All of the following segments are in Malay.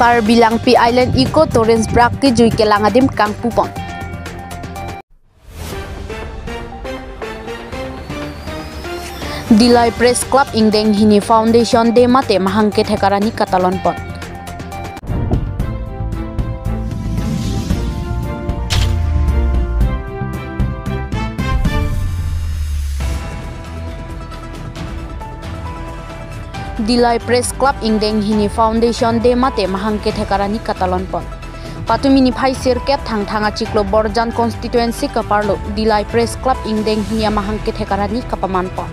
Karbilang Pi Island Eco Torrens Brak ki jui ke langadim kang pupon. Dilai Press Club Ingdeng Hini Foundation de mate mahangke thekarani katalon pon. Dilai Press Club Ingdeng Hini Foundation de mate mahangke thekarani katalon pon. Patumini phai sirket thang ciklo Borjan constituency kaparlo Dilai Press Club Ingdeng Hini mahangke thekarani kapaman pon.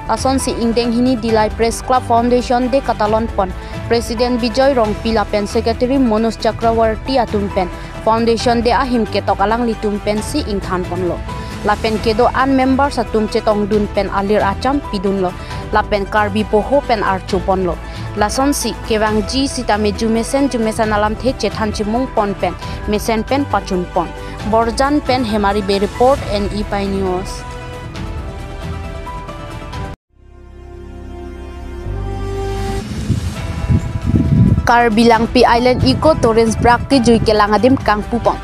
Ason si Ingdeng Hini Dilai Press Club Foundation de katalon pon. President Bijoy Rongpila pen Secretary Manoj Chakrawarti atumpen Foundation de ahim ketok alang litumpen si ingthan ponlo. Lapen kedo an member satum cetong dun pen alir acam pidun lo. Lapen karbi poho pen archu ponlo. Lason si kewang ji sita me jumesan alam the cethan chimung pon pen mesen pen pachun pon. Borjan pen hemari be report and EPI News. Karbilang Pi Island Eco Torrens Brak ki jui ke langadim kang pupon.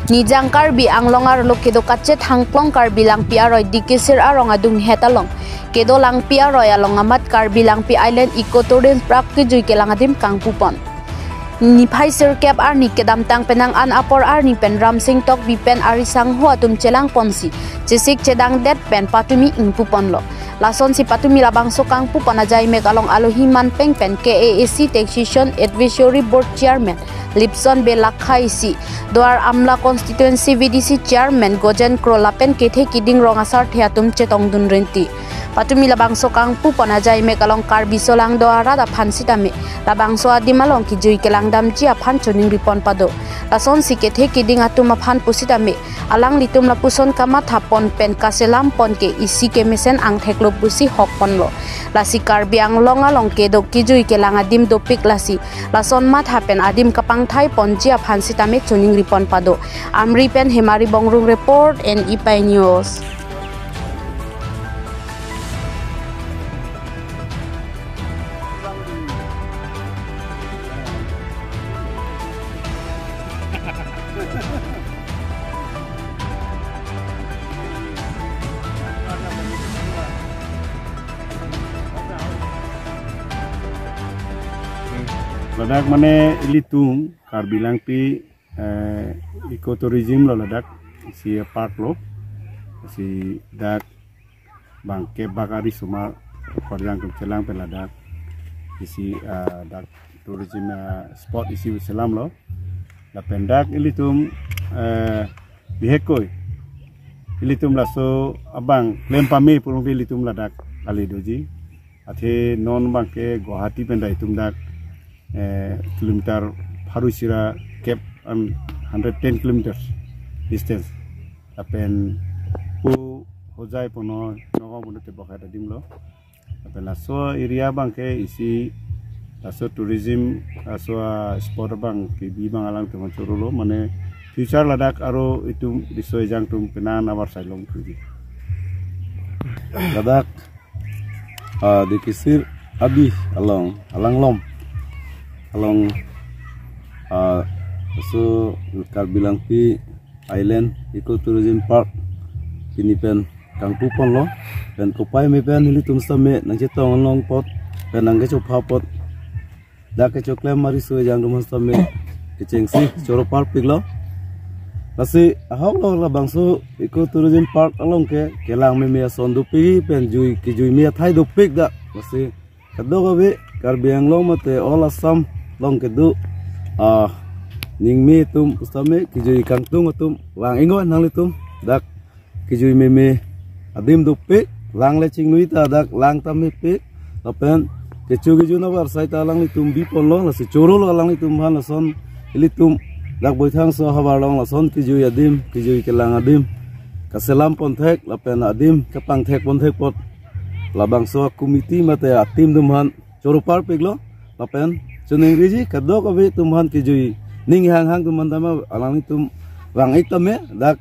Nijang Karbi anglongar lo kedo kacet hangplong Karbilang Pi aroy dikisir arong adung hetalong. Kedo lang Pi aroy along amat Karbilang Pi Island Eco Torrens Brak ki jui ke langadim kang pupon. Ni phai sir kep arni kedam tang penang an apor arni pen ram sing tok bi pen arisang ho atum celang ponsi. Cisik cedang det pen patumi ing pupon lo. Lason si patumi labang sokang pupon ajai mek along alohi man peng pen KAAC Taxation Advisory Board Chairman Lipson Belakhai si Doar Amla Constituency VDC Chairman Gojen Krolapen kethe kiding rongasar theatum cetong dun renti. Patumi labang sokang pupon ajai mek along Karbi solang doara da phansitame labang so adimalong ki jui kelang dam jia phan choning ripon pado. Lason si kethe kiding atuma phan pusitame alang litum la puson kama thapon pen kaselam pon ke isi ke mesen ang theklo pusi hok pon lo. Lasi Karbi ang longa long ke dok ki jui kelang adim dopik lasi lason mat hapen adim kapang thai pon jia phansitame choning ripon pado. Amri pen hemari bongrung report and EPI News. Ladak mane ilitung Karbilang Pi ecotourism lo ladak si park lo si dak bangke bakari suma korjang celang peladak isi dak tourism spot isi selam lo la pendak ilitum bihekoi ilitum laso abang lempame pulung ilitum ladak ali doji athe non bangke Guwahati pendai tum dak kilometer Harusira Cape 110 kilometers distance apen pu hojai pono nogo bunute bakada dimlo apen laso area bangke isi laso tourism laso sport bang ki bi bang alang temo chorulo mane future ladak aro itu disoi jang tum penan abar sailong tuji ladak dikisir abi along lom along so Karbilang Pi Island Ecotourism Park ini pen kang pupon lo pen kopai me pen ini tum same nang cetong long pot pen nang ke chopa pot da ke choklem mari so jang rum same ke cengsi choro park piglo lasi ahok lo la bangso Ecotourism Park along ke kelang me sondu pi pen jui ki jui me thai do pig da lasi kado gabe Karbiang lo mate all Assam long kedu ningmi tum ustame kijui kangtung tum lang ingo nang litum dak kijui meme adim dupe lang leching nuita dak lang tame pe apen kechu keju na bar saita lang litum bi polong la si choro lang litum han lason litum dak boithang so habar long lason kijui adim kijui kelang adim kaselam ponthek lapen adim kapang thek ponthek pot labang so komiti mate atim dumhan choro par peglo lapen Suning riji kado kabe tumhan kijui ning hang tuman tama alang tum wang itame dak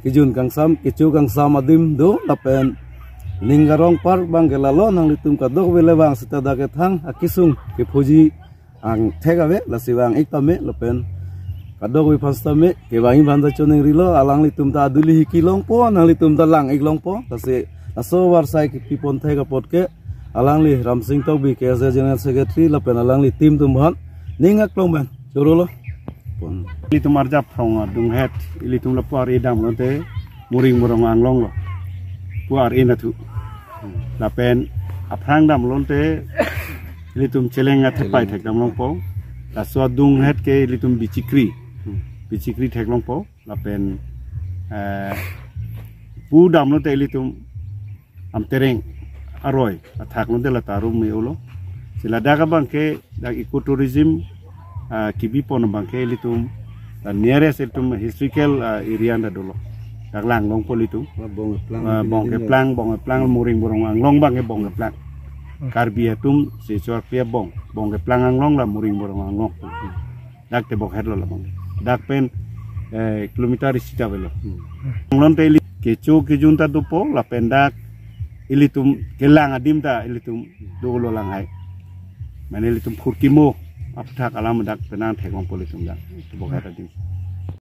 kijun kang sam kicu kang sam adim do lapen ning garong par bang gelalo nang litum kado kabe lebang sita daket hang akisung ke puji ang thega be la siwang iktame lapen kadok wi pastame ke wangi banda choneng rilo alang litum ta aduli hikilong po nang litum ta lang iklong po tase aso warsai ki pipon thega potke alang li Ramsing tok bi ke general secretary lapen alang li tim tumhan ningak longban jorolo pon Litum arjap from dung het litum lapar idam lonte muring murong anglong lo puar inatu lapen aprang dam lonte litum celenga tepai thek dam longpo la so dung het ke litum bicikri thek longpo lapen pu dam lonte litum am tereng aroi athak lonte la tarum me ulo sila daga bangke dag ecotourism kibi pon bangke litum nearest litum historical area nda dolo dag lang long politum bong ke plang muring burung anglong bangke bong ke plang karbi atum se chor pia bong ke plang anglong la muring burung anglong dag te bok herlo la bong dag pen kilometer sita velo anglong te ke junta dupo la pendak ilitum kelang adim ta ilitum dolo langai mane ilitum khurkimo apthak alam dak penang thekong politum dak bok hata dim